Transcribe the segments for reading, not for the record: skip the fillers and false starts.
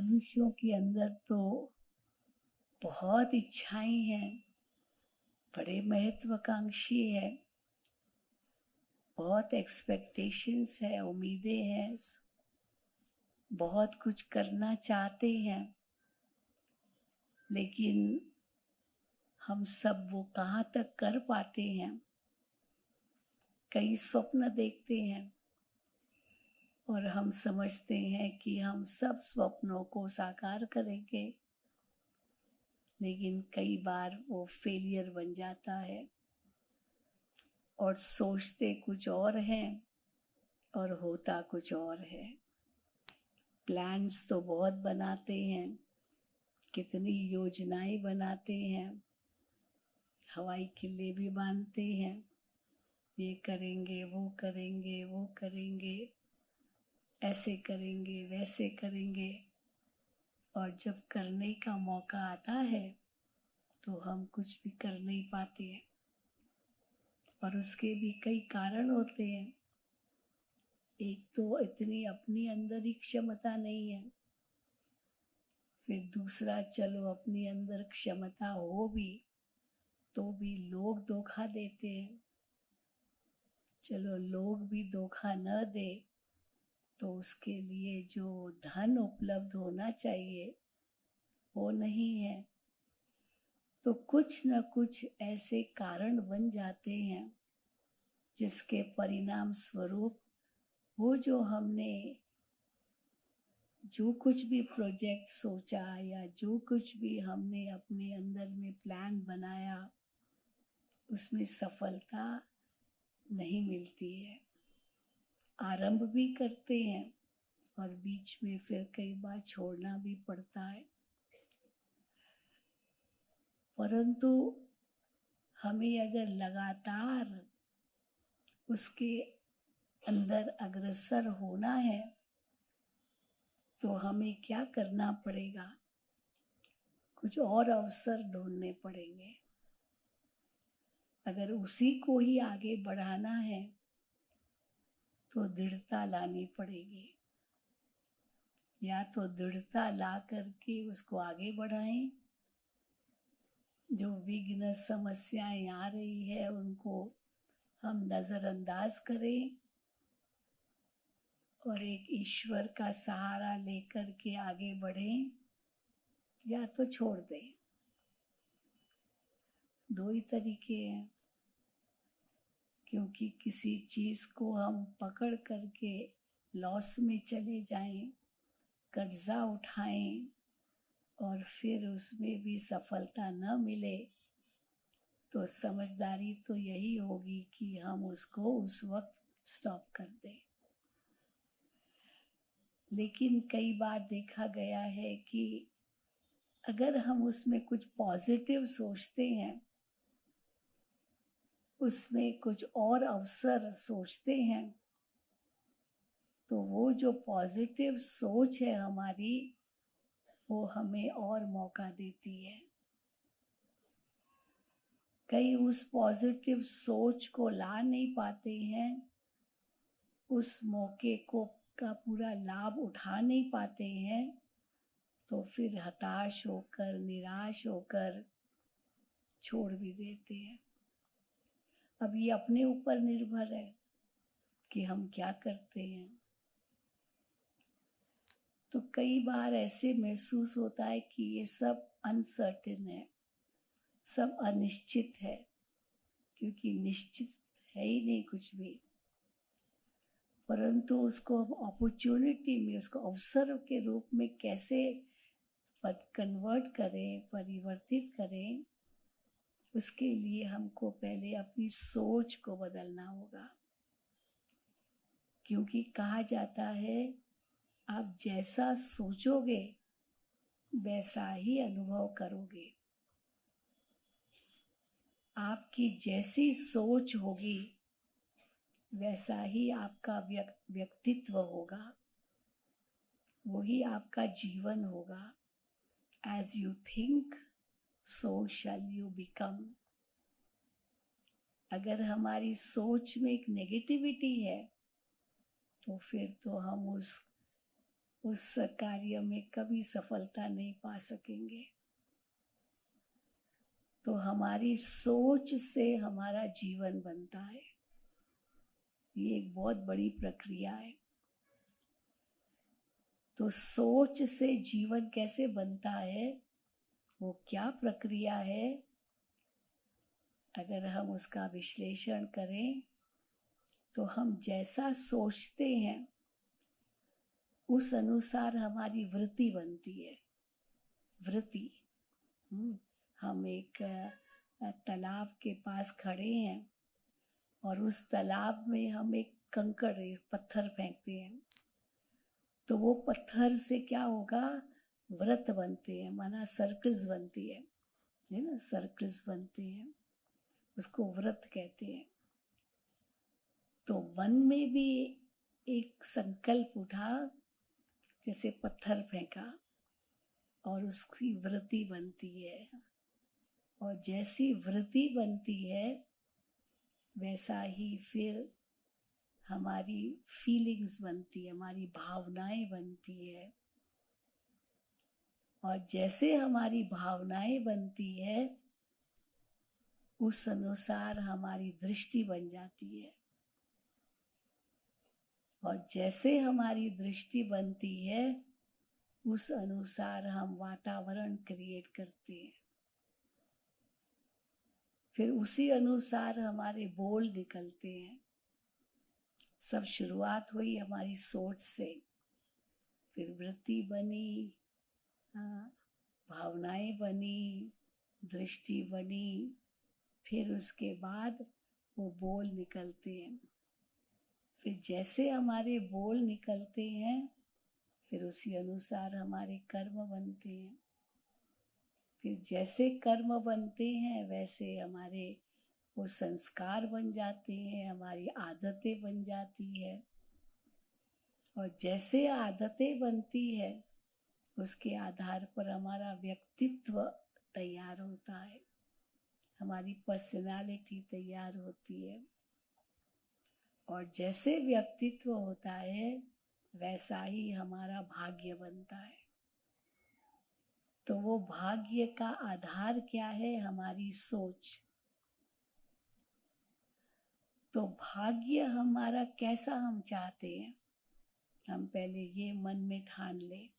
मनुष्यों के अंदर तो बहुत इच्छाएं हैं, बड़े महत्वाकांक्षी है, बहुत एक्सपेक्टेशंस है, उम्मीदें हैं, बहुत कुछ करना चाहते हैं। लेकिन हम सब वो कहाँ तक कर पाते हैं? कई स्वप्न देखते हैं और हम समझते हैं कि हम सब स्वप्नों को साकार करेंगे, लेकिन कई बार वो फेलियर बन जाता है और सोचते कुछ और हैं और होता कुछ और है। प्लान्स तो बहुत बनाते हैं, कितनी योजनाएं बनाते हैं, हवाई किले भी बांधते हैं, ये करेंगे, वो करेंगे, वो करेंगे, ऐसे करेंगे, वैसे करेंगे, और जब करने का मौका आता है तो हम कुछ भी कर नहीं पाते हैं। और उसके भी कई कारण होते हैं। एक तो इतनी अपनी अंदर ही क्षमता नहीं है, फिर दूसरा चलो अपनी अंदर क्षमता हो भी तो भी लोग धोखा देते हैं। चलो लोग भी धोखा न दे तो उसके लिए जो धन उपलब्ध होना चाहिए वो नहीं है। तो कुछ न कुछ ऐसे कारण बन जाते हैं जिसके परिणाम स्वरूप वो जो हमने जो कुछ भी प्रोजेक्ट सोचा या जो कुछ भी हमने अपने अंदर में प्लान बनाया उसमें सफलता नहीं मिलती है। आरंभ भी करते हैं और बीच में फिर कई बार छोड़ना भी पड़ता है, परंतु हमें अगर लगातार उसके अंदर अग्रसर होना है तो हमें क्या करना पड़ेगा? कुछ और अवसर ढूंढने पड़ेंगे। अगर उसी को ही आगे बढ़ाना है तो दृढ़ता लानी पड़ेगी। या तो दृढ़ता ला करके उसको आगे बढ़ाएं, जो विघ्न समस्याएं आ रही है उनको हम नजरअंदाज करें और एक ईश्वर का सहारा लेकर के आगे बढ़ें, या तो छोड़ दें। दो ही तरीके हैं, क्योंकि किसी चीज को हम पकड़ करके लॉस में चले जाएं, कर्जा उठाएं और फिर उसमें भी सफलता न मिले तो समझदारी तो यही होगी कि हम उसको उस वक्त स्टॉप कर दें। लेकिन कई बार देखा गया है कि अगर हम उसमें कुछ पॉजिटिव सोचते हैं, उसमें कुछ और अवसर सोचते हैं, तो वो जो पॉजिटिव सोच है हमारी वो हमें और मौका देती है। कई उस पॉजिटिव सोच को ला नहीं पाते हैं, उस मौके को का पूरा लाभ उठा नहीं पाते हैं, तो फिर हताश होकर निराश होकर छोड़ भी देते हैं। अब ये अपने ऊपर निर्भर है कि हम क्या करते हैं। तो कई बार ऐसे महसूस होता है कि ये सब अनसर्टेन है, सब अनिश्चित है, क्योंकि निश्चित है ही नहीं कुछ भी। परंतु उसको हम अपॉर्चुनिटी में, उसको अवसर के रूप में कैसे कन्वर्ट करें, परिवर्तित करें, उसके लिए हमको पहले अपनी सोच को बदलना होगा। क्योंकि कहा जाता है आप जैसा सोचोगे वैसा ही अनुभव करोगे। आपकी जैसी सोच होगी वैसा ही आपका व्यक्तित्व होगा, वही आपका जीवन होगा। As you think, so shall you become. अगर हमारी सोच में एक नेगेटिविटी है तो फिर तो हम उस उस कार्य में कभी सफलता नहीं पा सकेंगे। तो हमारी सोच से हमारा जीवन बनता है। ये एक बहुत बड़ी प्रक्रिया है। तो सोच से जीवन कैसे बनता है, वो क्या प्रक्रिया है, अगर हम उसका विश्लेषण करें तो हम जैसा सोचते हैं उस अनुसार हमारी वृत्ति बनती है। वृत्ति, हम एक तालाब के पास खड़े हैं और उस तालाब में हम एक कंकड़, एक पत्थर फेंकते हैं, तो वो पत्थर से क्या होगा, वृत्त बनते हैं, माना सर्कल्स बनती है ना, सर्कल्स बनते हैं, उसको वृत्त कहते हैं। तो मन में भी एक संकल्प उठा, जैसे पत्थर फेंका और उसकी वृत्ति बनती है, और जैसी वृत्ति बनती है वैसा ही फिर हमारी फीलिंग्स बनती है, हमारी भावनाएं बनती है, और जैसे हमारी भावनाएं बनती है उस अनुसार हमारी दृष्टि बन जाती है, और जैसे हमारी दृष्टि बनती है उस अनुसार हम वातावरण क्रिएट करते हैं। फिर उसी अनुसार हमारे बोल निकलते हैं। सब शुरुआत हुई हमारी सोच से, फिर वृत्ति बनी, भावनाएं बनी, दृष्टि बनी, फिर उसके बाद वो बोल निकलते हैं। फिर जैसे हमारे बोल निकलते हैं फिर उसी अनुसार हमारे कर्म बनते हैं। फिर जैसे कर्म बनते हैं वैसे हमारे वो संस्कार बन जाते हैं, हमारी आदतें बन जाती है, और जैसे आदतें बनती है उसके आधार पर हमारा व्यक्तित्व तैयार होता है, हमारी पर्सनालिटी तैयार होती है, और जैसे व्यक्तित्व होता है वैसा ही हमारा भाग्य बनता है। तो वो भाग्य का आधार क्या है, हमारी सोच। तो भाग्य हमारा कैसा हम चाहते हैं, हम पहले ये मन में ठान लें।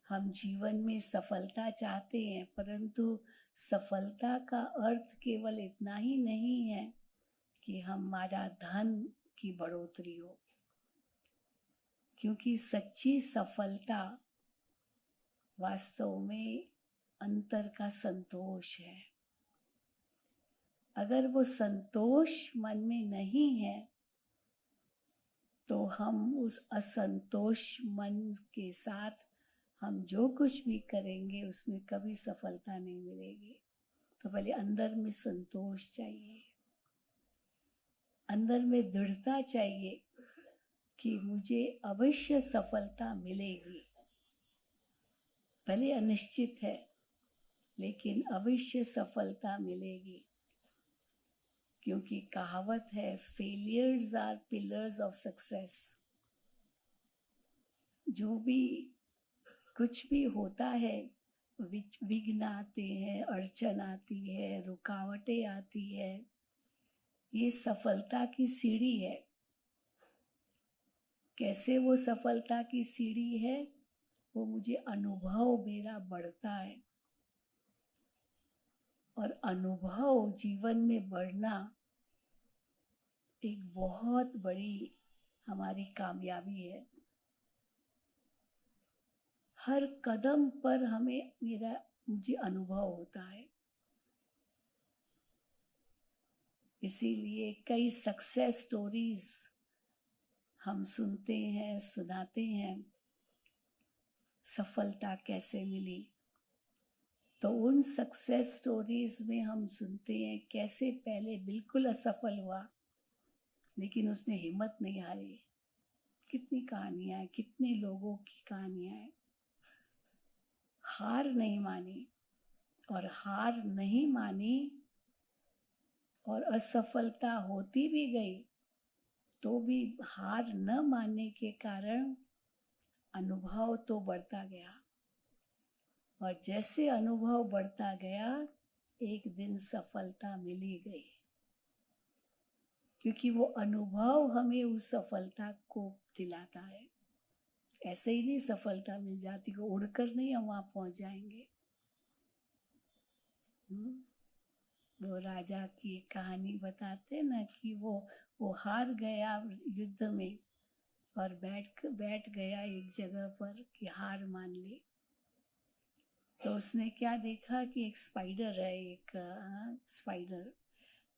हम जीवन में सफलता चाहते हैं, परंतु सफलता का अर्थ केवल इतना ही नहीं है कि हमारा धन की बढ़ोतरी हो, क्योंकि सच्ची सफलता वास्तव में अंतर का संतोष है। अगर वो संतोष मन में नहीं है तो हम उस असंतोष मन के साथ हम जो कुछ भी करेंगे उसमें कभी सफलता नहीं मिलेगी। तो पहले अंदर में संतोष चाहिए, अंदर में दृढ़ता चाहिए कि मुझे अवश्य सफलता मिलेगी। भले अनिश्चित है लेकिन अवश्य सफलता मिलेगी, क्योंकि कहावत है failures are pillars of success. जो भी कुछ भी होता है, विघ्न आते हैं, अड़चन आती है, रुकावटें आती है, ये सफलता की सीढ़ी है। कैसे वो सफलता की सीढ़ी है, वो मुझे अनुभव मेरा बढ़ता है, और अनुभव जीवन में बढ़ना एक बहुत बड़ी हमारी कामयाबी है। हर कदम पर मुझे अनुभव होता है। इसीलिए कई सक्सेस स्टोरीज हम सुनते हैं, सुनाते हैं, सफलता कैसे मिली। तो उन सक्सेस स्टोरीज में हम सुनते हैं कैसे पहले बिल्कुल असफल हुआ लेकिन उसने हिम्मत नहीं हारी। कितनी कहानियां हैं, कितने लोगों की कहानियां हैं। हार नहीं मानी, और हार नहीं मानी और असफलता होती भी गई तो भी हार न मानने के कारण अनुभव तो बढ़ता गया, और जैसे अनुभव बढ़ता गया एक दिन सफलता मिली गई, क्योंकि वो अनुभव हमें उस सफलता को दिलाता है। ऐसे ही नहीं सफलता मिल जाती, को उड़कर नहीं हम वहाँ पहुँच जाएंगे। वो राजा की एक कहानी बताते ना कि वो हार गया युद्ध में और बैठ गया एक जगह पर कि हार मान ली। तो उसने क्या देखा कि एक स्पाइडर है, एक स्पाइडर,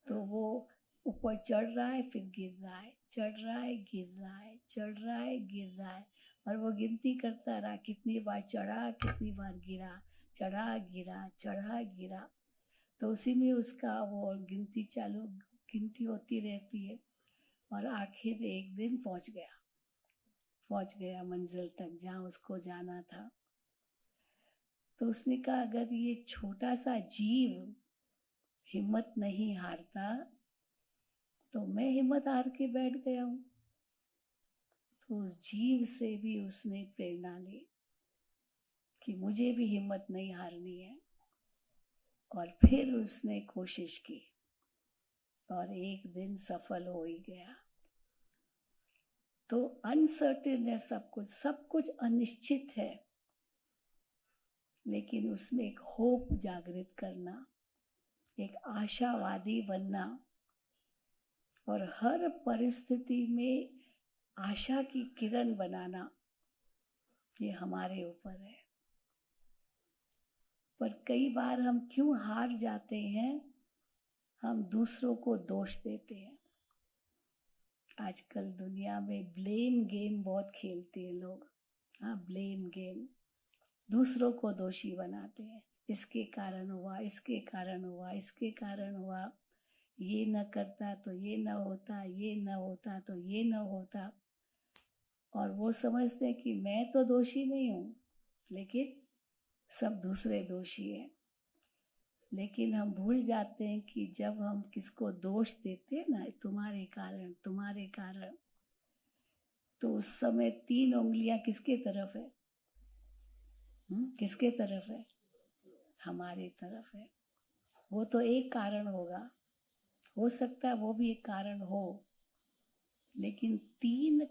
तो वो ऊपर चढ़ रहा है फिर गिर रहा है, चढ़ रहा है गिर रहा है, चढ़ रहा है गिर रहा है, और वो गिनती करता रहा कितनी बार चढ़ा कितनी बार गिरा, चढ़ा गिरा चढ़ा गिरा। तो उसी में उसका वो गिनती होती रहती है, और आखिर एक दिन पहुंच गया मंजिल तक जहाँ उसको जाना था। तो उसने कहा अगर ये छोटा सा जीव हिम्मत नहीं हारता तो मैं हिम्मत हार के बैठ गया हूँ। तो उस जीव से भी उसने प्रेरणा ली कि मुझे भी हिम्मत नहीं हारनी है, और फिर उसने कोशिश की और एक दिन सफल हो ही गया। तो अनसर्टेन है सब कुछ अनिश्चित है, लेकिन उसमें एक होप जागृत करना, एक आशावादी बनना, और हर परिस्थिति में आशा की किरण बनाना, ये हमारे ऊपर है। पर कई बार हम क्यों हार जाते हैं, हम दूसरों को दोष देते हैं। आजकल दुनिया में ब्लेम गेम बहुत खेलते हैं लोग। हाँ, ब्लेम गेम, दूसरों को दोषी बनाते हैं। इसके कारण हुआ, इसके कारण हुआ, इसके कारण हुआ, ये न करता तो ये न होता, ये न होता तो ये न होता। और वो समझते हैं कि मैं तो दोषी नहीं हूँ, लेकिन सब दूसरे दोषी हैं। लेकिन हम भूल जाते हैं कि जब हम किसको दोष देते हैं ना, तुम्हारे कारण, तो उस समय 3 उंगलियां किसके तरफ है? किसके तरफ है? हमारी तरफ है। वो तो एक कारण होगा, हो सकता है वो भी एक कारण हो, लेकिन 3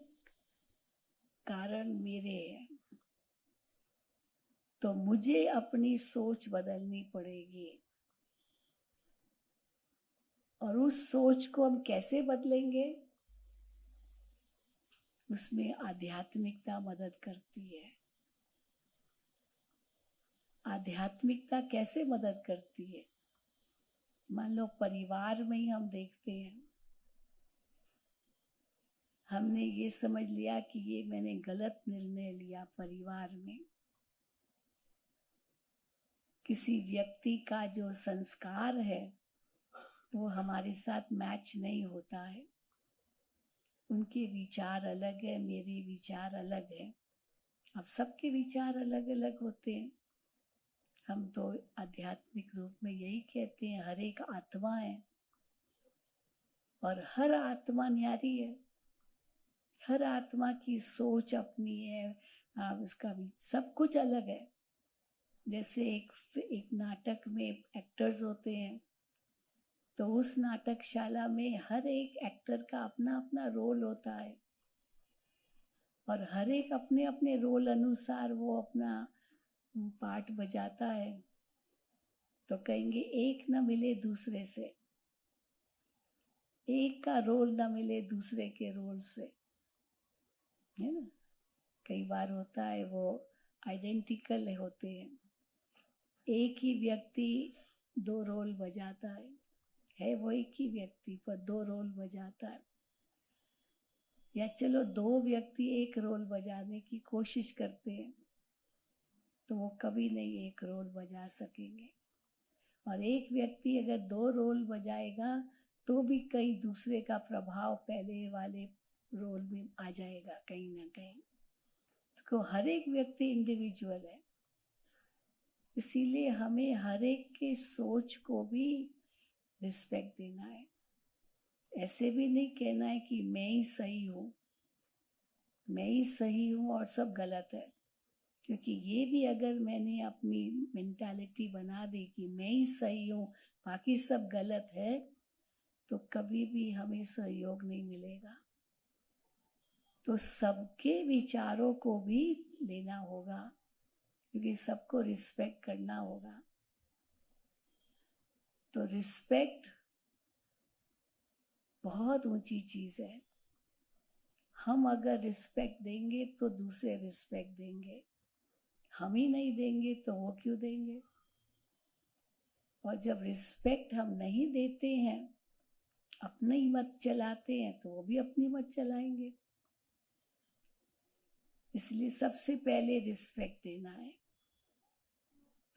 कारण मेरे हैं। तो मुझे अपनी सोच बदलनी पड़ेगी, और उस सोच को हम कैसे बदलेंगे? उसमें आध्यात्मिकता मदद करती है। आध्यात्मिकता कैसे मदद करती है? मान लो परिवार में ही हम देखते हैं, हमने ये समझ लिया कि ये मैंने गलत निर्णय लिया परिवार में। किसी व्यक्ति का जो संस्कार है वो हमारे साथ मैच नहीं होता है, उनके विचार अलग है, मेरे विचार अलग है। अब सबके विचार अलग अलग होते हैं। हम तो आध्यात्मिक रूप में यही कहते हैं, हर एक आत्मा है, और हर आत्मा न्यारी है। हर आत्मा की सोच अपनी है, उसका भी सब कुछ अलग है। जैसे एक नाटक में एक्टर्स होते हैं, तो उस नाटकशाला में हर एक एक्टर का अपना अपना रोल होता है, और हर एक अपने अपने रोल अनुसार वो अपना पार्ट बजाता है। तो कहेंगे एक न मिले दूसरे से, एक का रोल न मिले दूसरे के रोल से, है ना। कई बार होता है वो आइडेंटिकल होते हैं, एक ही व्यक्ति 2 रोल बजाता है वो एक ही व्यक्ति पर 2 रोल बजाता है। या चलो 2 व्यक्ति एक रोल बजाने की कोशिश करते हैं, तो वो कभी नहीं एक रोल बजा सकेंगे। और एक व्यक्ति अगर 2 रोल बजाएगा तो भी कहीं दूसरे का प्रभाव पहले वाले रोल में आ जाएगा कहीं ना कहीं। तो हर एक व्यक्ति इंडिविजुअल है, इसीलिए हमें हर एक की सोच को भी रिस्पेक्ट देना है। ऐसे भी नहीं कहना है कि मैं ही सही हूँ, मैं ही सही हूँ और सब गलत है। क्योंकि ये भी अगर मैंने अपनी मेंटालिटी बना दी कि मैं ही सही हूँ, बाकी सब गलत है, तो कभी भी हमें सहयोग नहीं मिलेगा। तो सबके विचारों को भी लेना होगा, क्योंकि सबको रिस्पेक्ट करना होगा। तो रिस्पेक्ट बहुत ऊंची चीज है। हम अगर रिस्पेक्ट देंगे तो दूसरे रिस्पेक्ट देंगे, हम ही नहीं देंगे तो वो क्यों देंगे। और जब रिस्पेक्ट हम नहीं देते हैं, अपने ही मत चलाते हैं, तो वो भी अपनी मत चलाएंगे। इसलिए सबसे पहले रिस्पेक्ट देना है।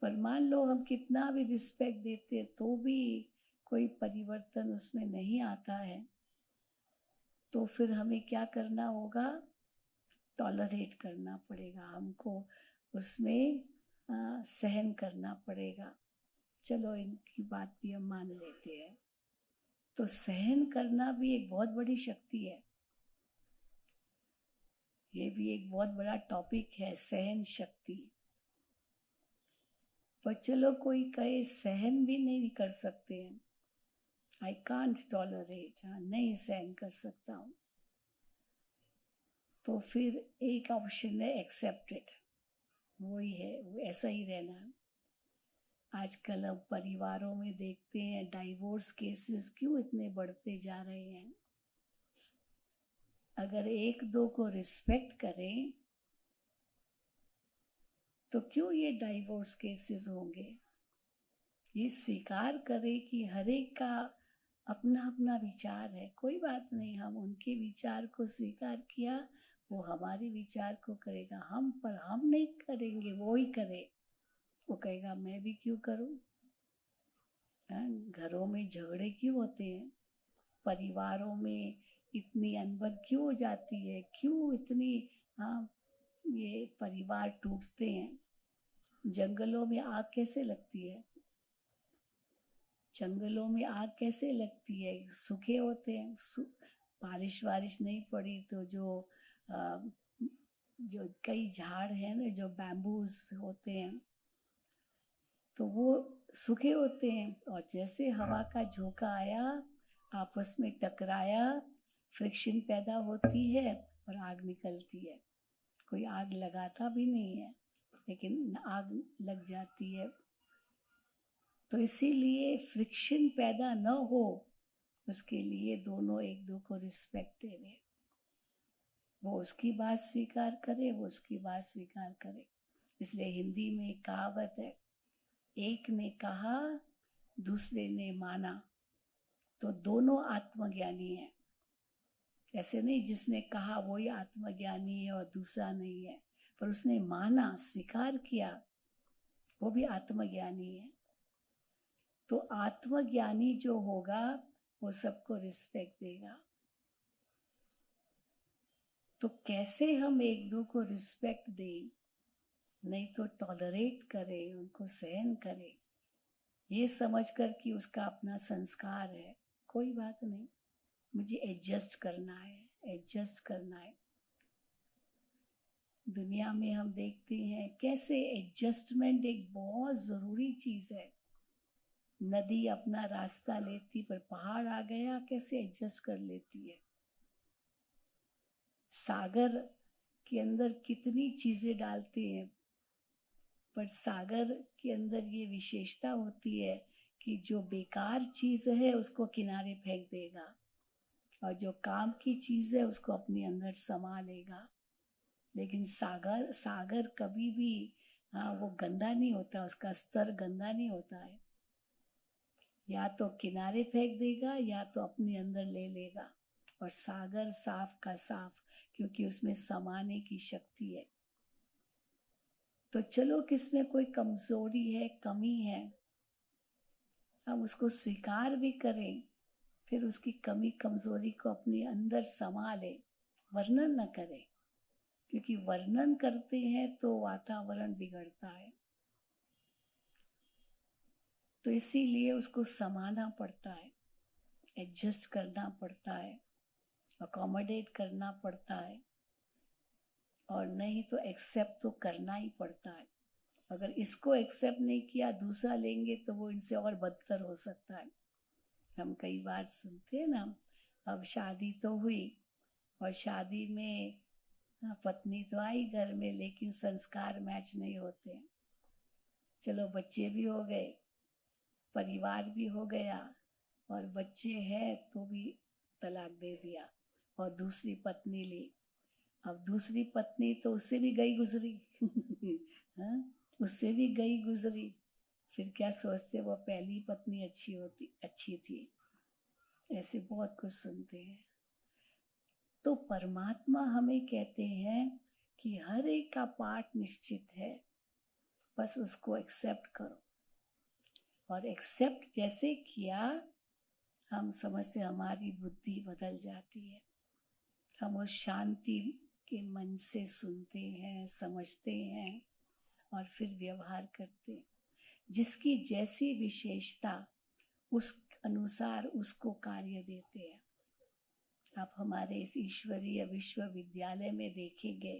पर मान लो हम कितना भी रिस्पेक्ट देते हैं तो भी कोई परिवर्तन उसमें नहीं आता है, तो फिर हमें क्या करना होगा? टॉलरेट करना पड़ेगा, हमको उसमें सहन करना पड़ेगा। चलो इनकी बात भी हम मान लेते हैं। तो सहन करना भी एक बहुत बड़ी शक्ति है। ये भी एक बहुत बड़ा टॉपिक है, सहन शक्ति। पर चलो कोई कहे सहन भी नहीं कर सकते हैं, आई कांट टॉलरेट, नहीं सहन कर सकता हूँ, तो फिर एक ऑप्शन है एक्सेप्टेड, वही है, वो ऐसा ही रहना है। आजकल अब परिवारों में देखते हैं डाइवोर्स केसेस क्यों इतने बढ़ते जा रहे हैं। अगर एक दो को रिस्पेक्ट करें तो क्यों ये डाइवोर्स केसेस होंगे। ये स्वीकार करें कि हर एक का अपना अपना विचार है, कोई बात नहीं, हम उनके विचार को स्वीकार किया, वो हमारे विचार को करेगा, पर हम नहीं करेंगे, वो ही करे। वो कहेगा मैं भी क्यों करूं। घरों में झगड़े क्यों होते हैं, परिवारों में इतनी अनबन क्यों हो जाती है, क्यों इतनी ये परिवार टूटते हैं। जंगलों में आग कैसे लगती है, जंगलों में आग कैसे लगती है, सूखे होते हैं, बारिश नहीं पड़ी तो जो कई झाड़ हैं ना, जो बैम्बूज होते हैं, तो वो सूखे होते हैं, और जैसे हवा का झोंका आया, आपस में टकराया, फ्रिक्शन पैदा होती है और आग निकलती है। कोई आग लगाता भी नहीं है, लेकिन आग लग जाती है। तो इसीलिए फ्रिक्शन पैदा न हो, उसके लिए दोनों एक दो को रिस्पेक्ट देवे, वो उसकी बात स्वीकार करे, वो उसकी बात स्वीकार करे। इसलिए हिंदी में एक कहावत है, एक ने कहा दूसरे ने माना, तो दोनों आत्मज्ञानी हैं। ऐसे नहीं जिसने कहा वही आत्मज्ञानी है और दूसरा नहीं है, पर उसने माना, स्वीकार किया, वो भी आत्मज्ञानी है। तो आत्मज्ञानी जो होगा वो सबको रिस्पेक्ट देगा। तो कैसे हम एक दो को रिस्पेक्ट दें, नहीं तो टॉलरेट करें, उनको सहन करें, ये समझकर कि उसका अपना संस्कार है, कोई बात नहीं, मुझे एडजस्ट करना है, एडजस्ट करना है। दुनिया में हम देखते हैं कैसे एडजस्टमेंट एक बहुत ज़रूरी चीज़ है। नदी अपना रास्ता लेती, पर पहाड़ आ गया कैसे एडजस्ट कर लेती है। सागर के अंदर कितनी चीज़ें डालते हैं, पर सागर के अंदर ये विशेषता होती है कि जो बेकार चीज़ है उसको किनारे फेंक देगा, और जो काम की चीज़ है उसको अपने अंदर समा लेगा। लेकिन सागर कभी भी वो गंदा नहीं होता, उसका स्तर गंदा नहीं होता है। या तो किनारे फेंक देगा या तो अपने अंदर ले लेगा। और सागर साफ का साफ, क्योंकि उसमें समाने की शक्ति है। तो चलो किसमें कोई कमजोरी है, कमी है, हम उसको स्वीकार भी करें, फिर उसकी कमी कमजोरी को अपने अंदर समा ले, वर्णन न करें, क्योंकि वर्णन करते हैं तो वातावरण बिगड़ता है। तो इसीलिए उसको समाना पड़ता है, एडजस्ट करना पड़ता है, अकोमोडेट करना पड़ता है। और नहीं तो एक्सेप्ट तो करना ही पड़ता है। अगर इसको एक्सेप्ट नहीं किया दूसरा लेंगे तो वो इनसे और बदतर हो सकता है। हम कई बार सुनते हैं ना, अब शादी तो हुई और शादी में पत्नी तो आई घर में, लेकिन संस्कार मैच नहीं होते। चलो बच्चे भी हो गए, परिवार भी हो गया, और बच्चे हैं तो भी तलाक दे दिया और दूसरी पत्नी ली। अब दूसरी पत्नी तो उससे भी गई गुजरी हाँ, उससे भी गई गुजरी। फिर क्या सोचते वो पहली पत्नी अच्छी थी। ऐसे बहुत कुछ सुनते हैं। तो परमात्मा हमें कहते हैं कि हर एक का पार्ट निश्चित है, बस उसको एक्सेप्ट करो। और एक्सेप्ट जैसे किया, हम समझते हमारी बुद्धि बदल जाती है। हम उस शांति के मन से सुनते हैं, समझते हैं और फिर व्यवहार करते हैं। जिसकी जैसी विशेषता उस अनुसार उसको कार्य देते हैं। आप हमारे इस ईश्वरीय विश्वविद्यालय में देखेंगे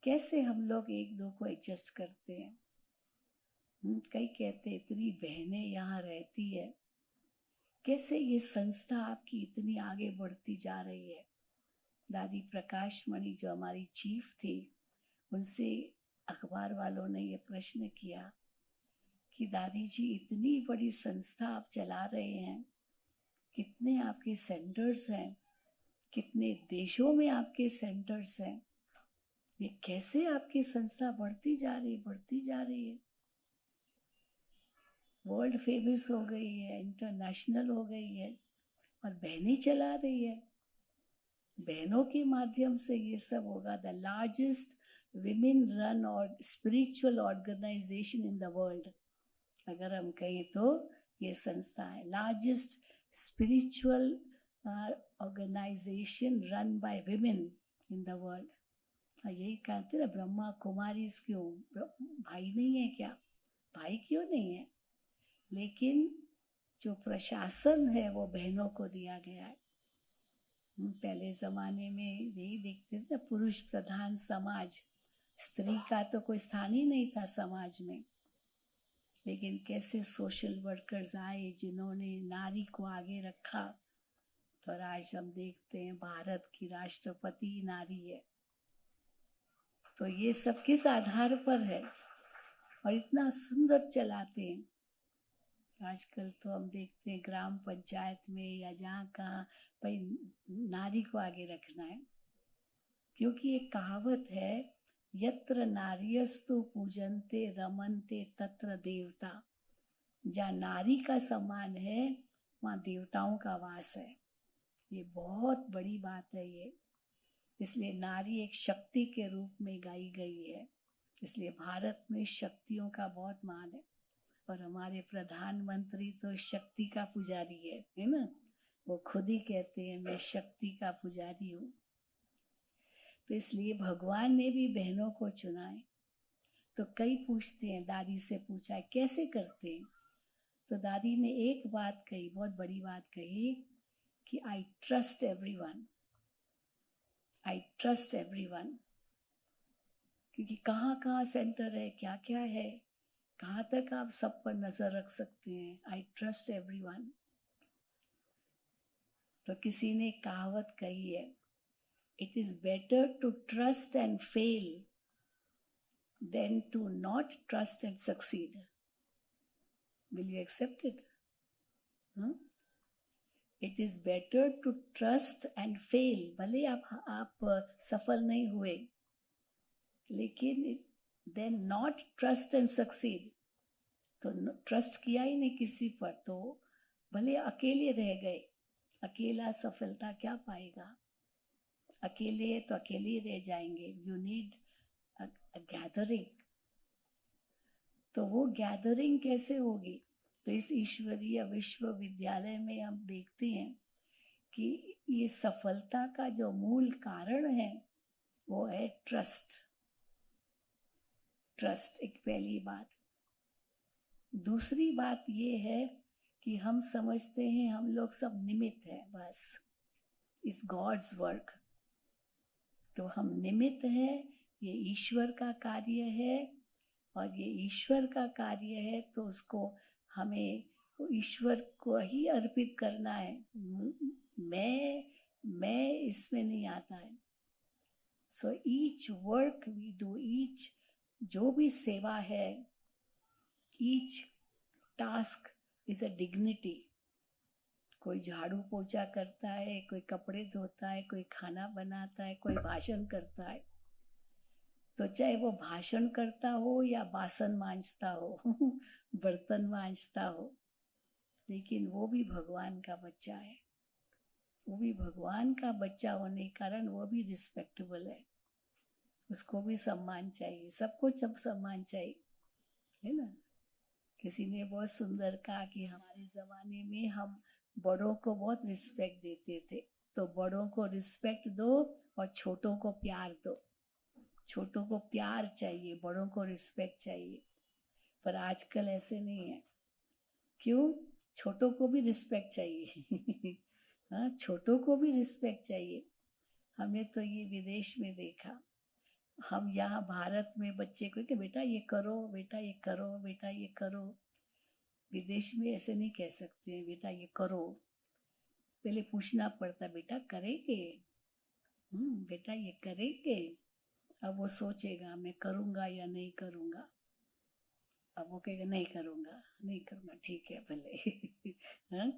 कैसे हम लोग एक दो को एडजस्ट करते हैं। कई कहते इतनी बहनें यहाँ रहती है, कैसे ये संस्था आपकी इतनी आगे बढ़ती जा रही है। दादी प्रकाश मणि जो हमारी चीफ थी, उनसे अखबार वालों ने ये प्रश्न किया कि दादी जी इतनी बड़ी संस्था आप चला रहे हैं, कितने आपके सेंटर्स हैं, कितने देशों में आपके सेंटर्स हैं, ये कैसे आपकी संस्था बढ़ती जा रही है, वर्ल्ड फेमस हो गई है, इंटरनेशनल हो गई है, और बहनें चला रही है। बहनों के माध्यम से ये सब होगा। द लार्जेस्ट विमेन रन और spiritual organisation in the world, अगर हम कहें तो ये संस्था है largest spiritual organisation run by women in the world. यही कहते ना, ब्रह्मा कुमारी क्यों भाई नहीं है क्या? भाई क्यों नहीं है? लेकिन जो प्रशासन है वो बहनों को दिया गया है। पहले ज़माने में यही देखते थे, पुरुष प्रधान समाज, स्त्री का तो कोई स्थान ही नहीं था समाज में। लेकिन कैसे सोशल वर्कर्स आए जिन्होंने नारी को आगे रखा, और आज हम देखते हैं भारत की राष्ट्रपति नारी है। तो ये सब किस आधार पर है? और इतना सुंदर चलाते हैं। आजकल तो हम देखते हैं ग्राम पंचायत में या जहाँ कहाँ भाई नारी को आगे रखना है, क्योंकि एक कहावत है, यत्र नार्यस्तु पूजन्ते रमन्ते तत्र देवता। जहाँ नारी का सम्मान है वहाँ देवताओं का वास है। ये बहुत बड़ी बात है ये। इसलिए नारी एक शक्ति के रूप में गाई गई है। इसलिए भारत में शक्तियों का बहुत मान है, और हमारे प्रधानमंत्री तो शक्ति का पुजारी है ना। वो खुद ही कहते हैं मैं शक्ति का पुजारी हूँ। तो इसलिए भगवान ने भी बहनों को चुना है। तो कई पूछते हैं, दादी से पूछा कैसे करते हैं, तो दादी ने एक बात कही, बहुत बड़ी बात कही कि आई ट्रस्ट एवरीवन, आई ट्रस्ट एवरीवन। क्योंकि कहाँ कहाँ सेंटर है, क्या क्या है, कहाँ तक आप सब पर नजर रख सकते हैं। I trust everyone. तो किसी ने कहावत कही है, it is better to trust and fail than to not trust and succeed. Will you accept it? It is better to trust and fail. भले आप सफल नहीं हुए, लेकिन than not trust and succeed. तो ट्रस्ट किया ही नहीं किसी पर, तो भले अकेले रह गए। अकेला सफलता क्या पाएगा? अकेले तो अकेले रह जाएंगे। You need a gathering. तो वो गैदरिंग कैसे होगी? तो इस ईश्वरीय विश्वविद्यालय में हम देखते हैं कि ये सफलता का जो मूल कारण है वो है ट्रस्ट। ट्रस्ट एक पहली बात। दूसरी बात ये है कि हम समझते हैं हम लोग सब निमित्त हैं, बस इस गॉड्स वर्क। तो हम निमित्त है, ये ईश्वर का कार्य है, और ये ईश्वर का कार्य है तो उसको हमें ईश्वर को ही अर्पित करना है। मैं इसमें नहीं आता है। So each work we do, each जो भी सेवा है, each task is a dignity. कोई झाड़ू पोछा करता है, कोई कपड़े धोता है, कोई खाना बनाता है, कोई भाषण करता है। तो चाहे वो भाषण करता हो या बासन मांजता हो बर्तन मांजता हो, लेकिन वो भी भगवान का बच्चा है। वो भी भगवान का बच्चा होने के कारण वो भी रिस्पेक्टेबल है। उसको भी सम्मान चाहिए, सबको सब सम्मान चाहिए, है ना। किसी ने बहुत सुंदर कहा कि हमारे ज़माने में हम बड़ों को बहुत रिस्पेक्ट देते थे, तो बड़ों को रिस्पेक्ट दो और छोटों को प्यार दो। छोटों को प्यार चाहिए, बड़ों को रिस्पेक्ट चाहिए। पर आजकल ऐसे नहीं है। क्यों? छोटों को भी रिस्पेक्ट चाहिए हाँ, छोटों को भी रिस्पेक्ट चाहिए। हमने तो ये विदेश में देखा। हम यहाँ भारत में बच्चे को कि बेटा ये करो, बेटा ये करो, बेटा ये करो। विदेश में ऐसे नहीं कह सकते हैं बेटा ये करो। पहले पूछना पड़ता, बेटा करेंगे? बेटा ये करेंगे? अब वो सोचेगा मैं करूँगा या नहीं करूँगा। अब वो कहेगा नहीं करूँगा, नहीं करूँगा, ठीक है भले हाँ,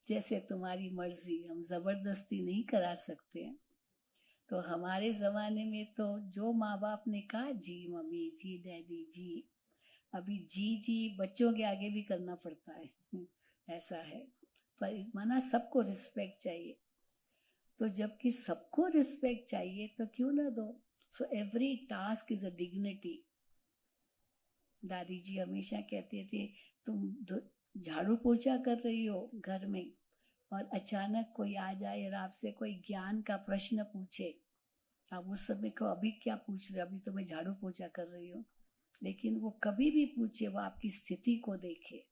जैसे तुम्हारी मर्जी, हम ज़बरदस्ती नहीं करा सकते हैं। तो हमारे ज़माने में तो जो माँ बाप ने कहा जी मम्मी, जी डैडी, जी, अभी जी बच्चों के आगे भी करना पड़ता है ऐसा है। पर माना सबको रिस्पेक्ट चाहिए। तो जबकि सबको रिस्पेक्ट चाहिए तो क्यों ना दो। So every task is a dignity. दादी जी हमेशा कहते थे तुम झाड़ू पोछा कर रही हो घर में, और अचानक कोई आ जाए और आपसे कोई ज्ञान का प्रश्न पूछे, आप उस समय को अभी क्या पूछ रहे, अभी तो मैं झाड़ू पोछा कर रही हूँ। लेकिन वो कभी भी पूछे, वो आपकी स्थिति को देखे।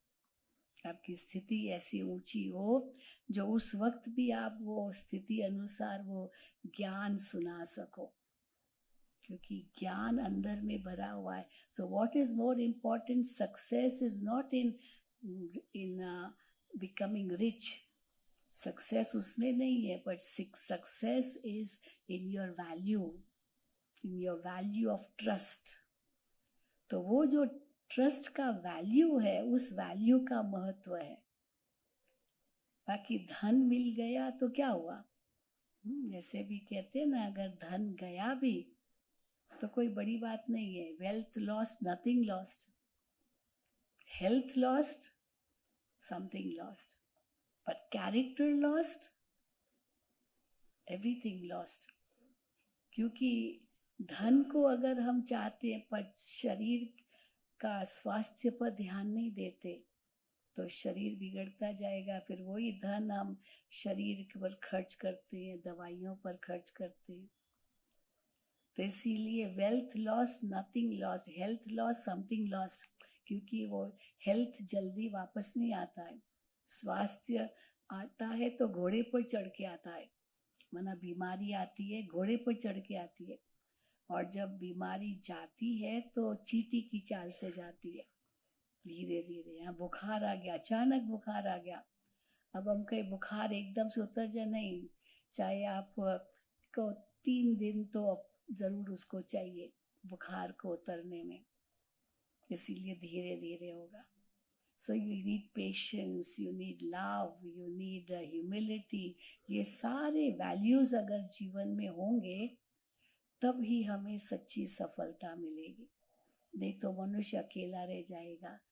आपकी स्थिति ऐसी ऊंची हो जो उस वक्त भी आप वो स्थिति अनुसार वो ज्ञान सुना सको, क्योंकि ज्ञान अंदर में भरा हुआ है। So what is more important, success is not in becoming rich. Success उसमें नहीं है, but success is in your value, in your value of trust. तो वो जो ट्रस्ट का वैल्यू है, उस वैल्यू का महत्व है। बाकी धन मिल गया तो क्या हुआ, ऐसे भी कहते हैं ना, अगर धन गया भी तो कोई बड़ी बात नहीं है। Wealth lost, nothing lost. Health lost, something lost. But character lost, everything lost. क्योंकि धन को अगर हम चाहते हैं पर शरीर का स्वास्थ्य पर ध्यान नहीं देते तो शरीर बिगड़ता जाएगा। फिर वही धन हम शरीर पर खर्च करते हैं, दवाइयों पर खर्च करते हैं। तो इसीलिए wealth loss, nothing lost, health loss, something lost. क्योंकि वो हेल्थ जल्दी वापस नहीं आता है। स्वास्थ्य आता है तो घोड़े पर चढ़ के आता है, माना बीमारी आती है घोड़े पर चढ़ के आती है, और जब बीमारी जाती है तो चींटी की चाल से जाती है, धीरे धीरे। यहाँ बुखार आ गया, अचानक बुखार आ गया। अब हम कहीं बुखार एकदम से उतर जाए, नहीं, चाहे आप को 3 दिन तो जरूर उसको चाहिए बुखार को उतरने में, इसीलिए धीरे धीरे होगा। So you need patience, you need love, you need humility. ये सारे वैल्यूज अगर जीवन में होंगे तब ही हमें सच्ची सफलता मिलेगी। नहीं तो मनुष्य अकेला रह जाएगा।